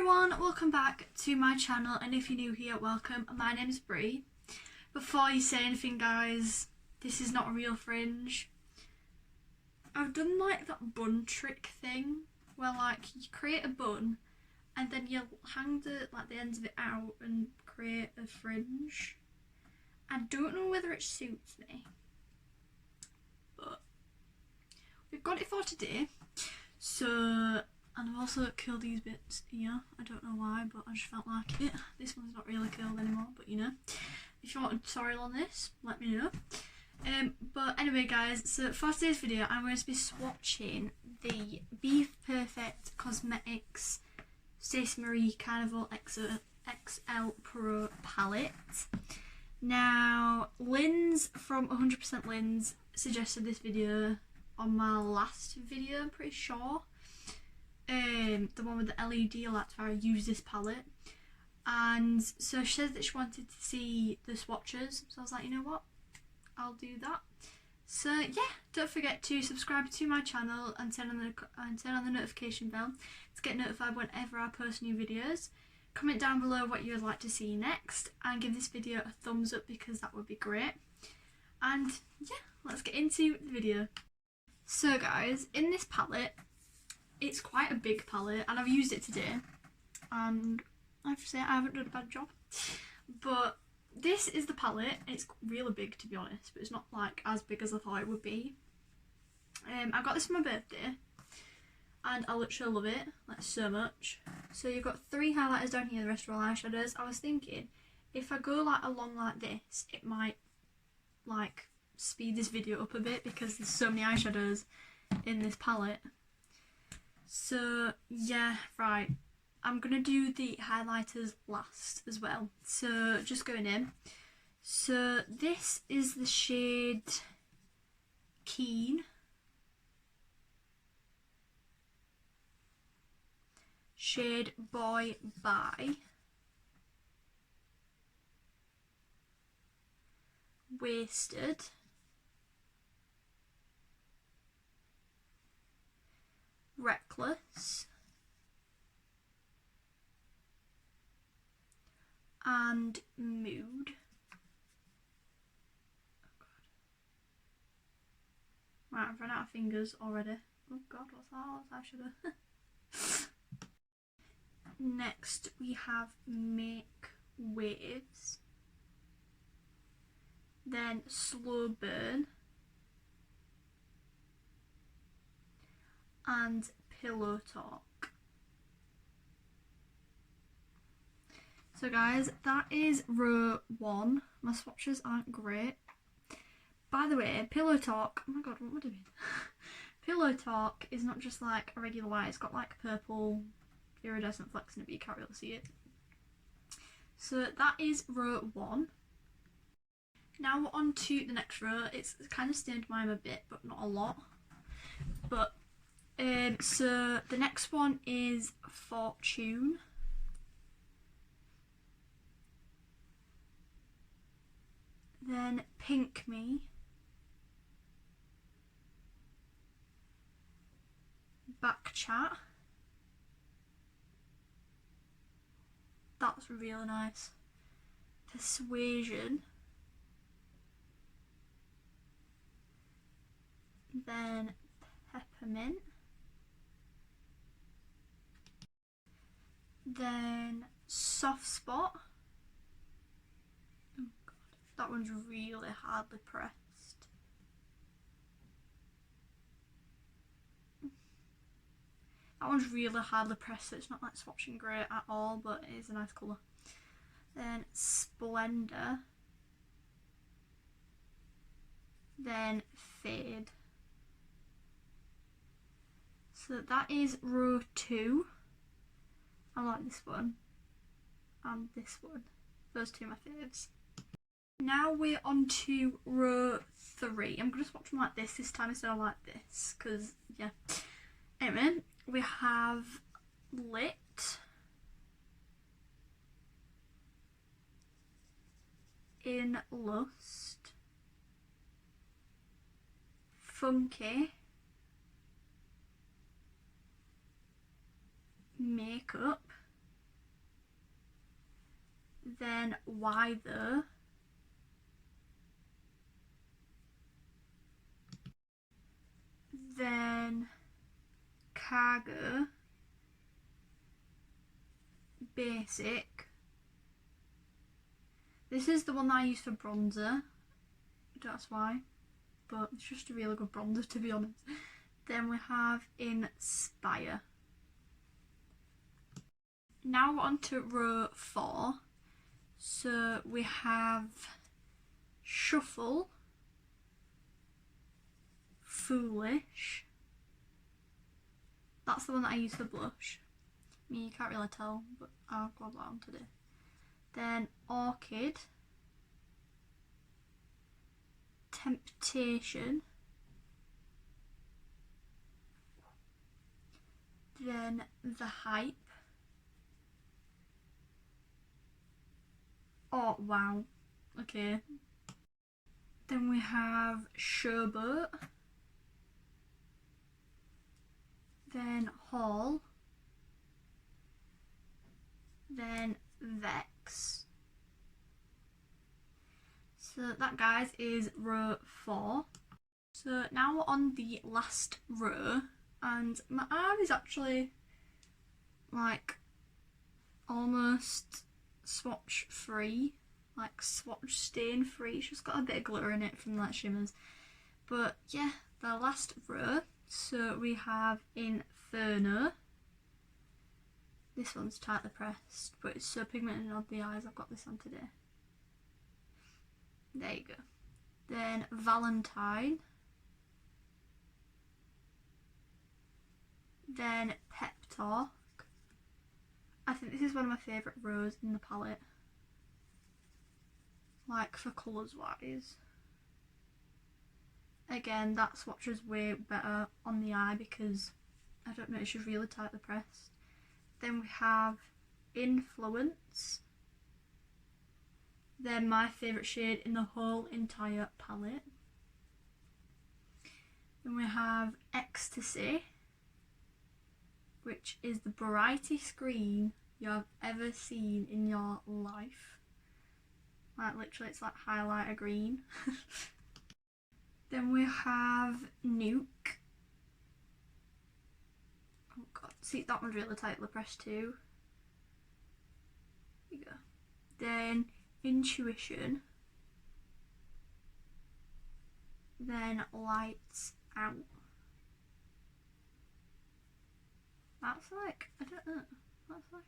everyone, welcome back to my channel, and if you're new here, welcome. My name is Brie. Before you say anything, guys, this is not a real fringe. I've done like that bun trick thing where like you create a bun and then you hang the ends of it out and create a fringe. I don't know whether it suits me, but we've got it for today. So, and I've also curled these bits here. I don't know why, but I just felt like it. This one's not really curled anymore, but you know. If you want a tutorial on this, let me know. But anyway, guys, so for today's video, I'm going to be swatching the Bperfect Cosmetics Stacey Marie Carnival XL Pro palette. Now, Lynn's from 100% Lynn's suggested this video on my last video, I'm pretty sure. The one with the LED lights where I use this palette. And so she said that she wanted to see the swatches, so I was like, you know what, I'll do that. So yeah, don't forget to subscribe to my channel and turn on the notification bell to get notified whenever I post new videos. Comment down below what you would like to see next and give this video a thumbs up because that would be great. And yeah, let's get into the video. So guys, in this palette, it's quite a big palette and I've used it today and I have to say I haven't done a bad job. But this is the palette. It's really big, to be honest, but it's not like as big as I thought it would be. I got this for my birthday and I literally love it, like, so much. So you've got 3 highlighters down here, the rest are all eyeshadows. I was thinking if I go like along like this, it might like speed this video up a bit because there's so many eyeshadows in this palette. So yeah, right, I'm gonna do the highlighters last as well, so just going in. So this is the shade Keen, shade Boy Bye, Wasted, Reckless, and Mood. Oh god. Right, I've run out of fingers already. Oh god, what's that? What's eyeshadow? Next we have Make Waves, then Slow Burn, and Pillow Talk. So guys, that is row 1. My swatches aren't great. By the way, Pillow Talk, oh my god, what am I doing? Pillow Talk is not just like a regular white, it's got like purple iridescent flecks in it, but you can't really see it. So that is row 1. Now we're on to the next row. It's kind of stained mine a bit, but not a lot. But so the next one is Fortune. Then Pink Me, Back Chat. That's really nice. Persuasion. Then Peppermint. Then Soft Spot. Oh god, that one's really hardly pressed. That one's really hardly pressed, so it's not like swatching great at all, but it is a nice colour. Then Splendor. Then Fade. So that is row 2. I like this one and this one. Those two are my faves. Now we're on to row 3. I'm going to swatch them like this time instead of like this, because yeah. Anyway, we have Lit, In Lust, Funky, Makeup, then Why Though, then Cargo, Basic. This is the one that I use for bronzer, that's why, but it's just a really good bronzer, to be honest. Then we have Inspire. Now we're on to row 4. So we have Shuffle, Foolish. That's the one that I use for blush. I mean, you can't really tell, but I'll grab that on today. Then Orchid, Temptation, then The Hype. Oh wow, okay. Then we have Showboat, then Haul, then Vex. So that, guys, is row 4. So now we're on the last row, and my arm is actually like almost swatch free, like swatch stain free. It's just got a bit of glitter in it from like shimmers. But yeah, the last row. So we have Inferno. This one's tightly pressed, but it's so pigmented on the eyes. I've got this on today. There you go. Then Valentine. Then Pep Talk. I think this is one of my favourite rows in the palette. Like for colours wise. Again, that swatch is way better on the eye because, I don't know, it's just really tightly pressed. Then we have Influence. They're my favourite shade in the whole entire palette. Then we have Ecstasy, which is the brightest green you have ever seen in your life. Like literally, it's like highlighter green. Then we have Nuke. Oh god, see, that one's really tightly pressed too. There you go. Then Intuition. Then Lights Out. That's like, I don't know, that's like,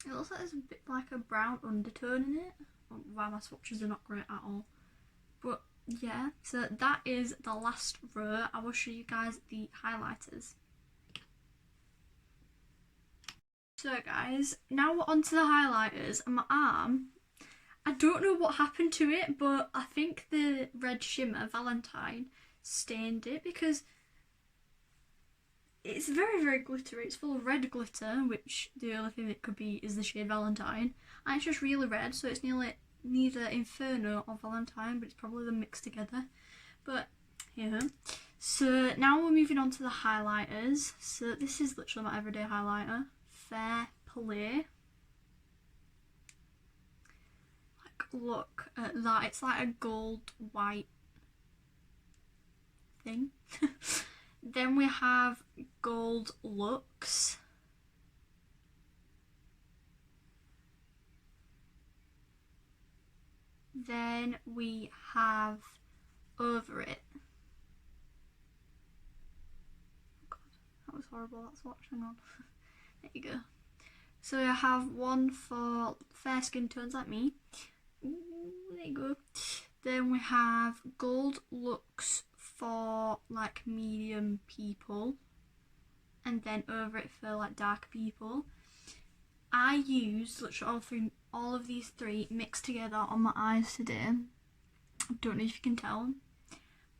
it looks like there's a bit like a brown undertone in it. Oh, wow, my swatches are not great at all. But yeah, so that is the last row. I will show you guys the highlighters. So guys, now we're on to the highlighters, and my arm, I don't know what happened to it, but I think the red shimmer Valentine stained it because it's very, very glittery. It's full of red glitter, which the only thing it could be is the shade Valentine. And it's just really red, so it's neither Inferno or Valentine, but it's probably them mixed together. But yeah. So now we're moving on to the highlighters. So this is literally my everyday highlighter. Fair Play. Like, look at that. It's like a gold white thing. Then we have Gold Lux. Then we have Over It. Oh god, that was horrible, that swatch, hang on. There you go. So I have one for fair skin tones like me. Ooh, there you go. Then we have Gold Lux for like medium people, and then Over It for like dark people. I used literally all of these three mixed together on my eyes today. I don't know if you can tell,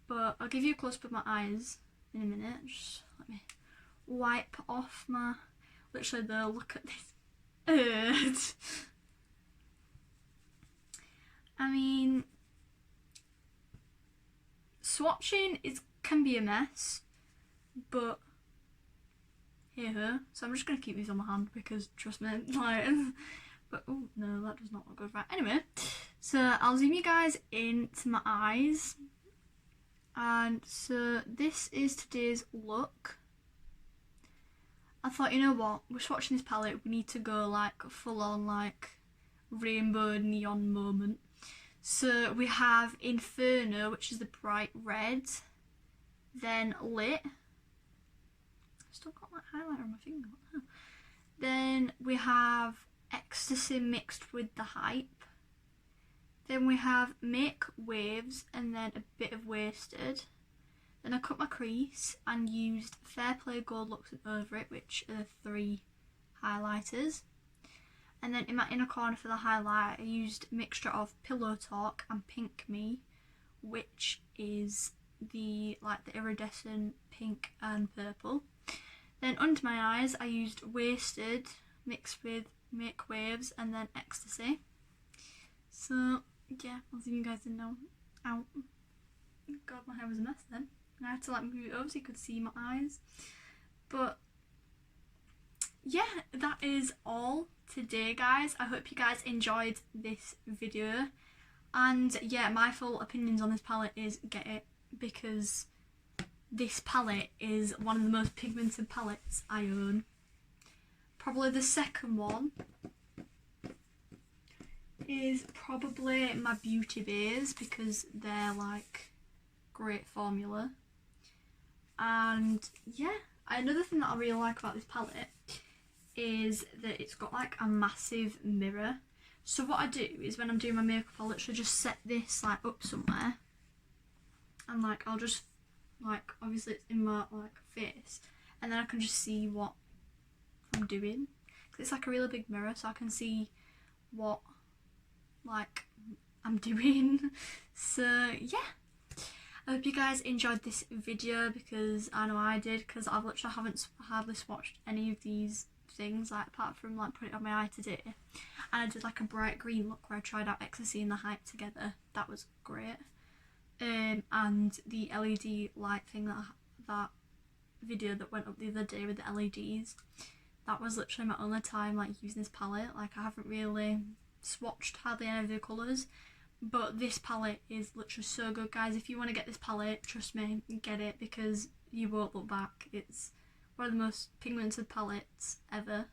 but I'll give you a close up of my eyes in a minute. Just let me wipe off my, literally though, look at this. I mean, swatching can be a mess, but here. So I'm just gonna keep these on my hand because trust me, like. but oh no, that does not look good. Right, anyway, so I'll zoom you guys into my eyes. And so this is today's look. I thought, you know what, we're swatching this palette, we need to go like full on like rainbow neon moment. So we have Inferno, which is the bright red, then Lit. I've still got my highlighter on my finger. Then we have Ecstasy mixed with the Hype. Then we have Make Waves and then a bit of Wasted. Then I cut my crease and used Fair Play, Gold Lux and Over It, which are the 3 highlighters. And then in my inner corner for the highlight, I used a mixture of Pillow Talk and Pink Me, which is the iridescent pink and purple. Then under my eyes, I used Wasted mixed with Make Waves and then Ecstasy. So yeah, I'll zoom you guys in now. Ow. God, my hair was a mess then. I had to like move it over so you could see my eyes. But yeah, that is all today, guys. I hope you guys enjoyed this video. And yeah, my full opinions on this palette is get it, because this palette is one of the most pigmented palettes I own. Probably the second one is probably my Beauty Bays, because they're like great formula. And yeah, another thing that I really like about this palette is that it's got like a massive mirror. So what I do is when I'm doing my makeup, I'll literally just set this like up somewhere, and like I'll just like, obviously it's in my like face, and then I can just see what I'm doing, because it's like a really big mirror, so I can see what like I'm doing. So yeah, I hope you guys enjoyed this video, because I know I did, because I literally haven't hardly swatched any of these things, like apart from like putting it on my eye today. And I did like a bright green look where I tried out Ecstasy and the Hype together. That was great. And the LED light thing, that video that went up the other day with the LEDs, that was literally my only time like using this palette. Like I haven't really swatched hardly any of the colours, but this palette is literally so good, guys. If you want to get this palette, trust me, get it, because you won't look back. It's one of the most pigmented palettes ever,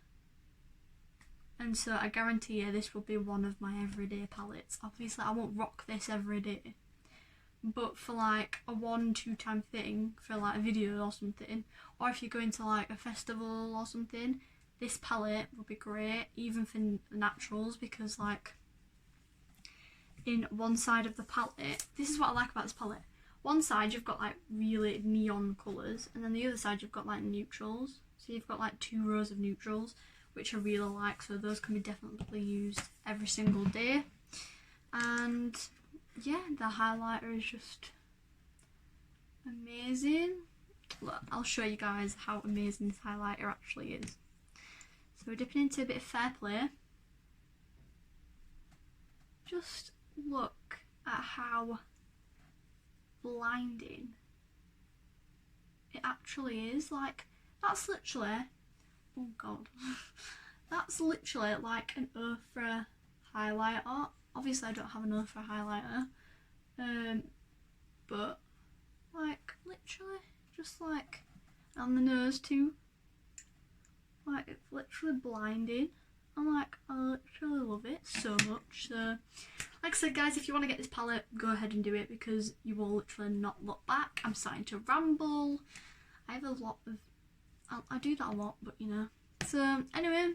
and so I guarantee you this will be one of my everyday palettes. Obviously I won't rock this every day, but for like a 1-2 time thing, for like a video or something, or if you're going to like a festival or something, this palette would be great, even for naturals, because like in one side of the palette, this is what I like about this palette. One side you've got like really neon colours, and then the other side you've got like neutrals. So you've got like 2 rows of neutrals, which I really like, so those can be definitely used every single day. And yeah, the highlighter is just amazing. Look, I'll show you guys how amazing this highlighter actually is. So we're dipping into a bit of Fair Play. Just look at how blinding it actually is. Like, that's literally, oh god, that's literally like an Ofra highlighter. Obviously I don't have an Ofra highlighter, but like literally just like on the nose too, like it's literally blinding. I'm like, I literally love it so much. So like I said, guys, if you want to get this palette, go ahead and do it, because you will literally not look back. I'm starting to ramble. I have a lot of, I do that a lot, but you know. So anyway,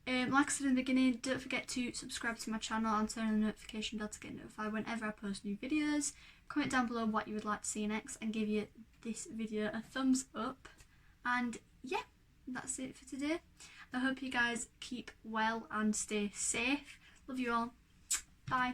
like I said in the beginning, don't forget to subscribe to my channel and turn on the notification bell to get notified whenever I post new videos. Comment down below what you would like to see next, and give you this video a thumbs up. And yeah, that's it for today. I hope you guys keep well and stay safe. Love you all. Bye.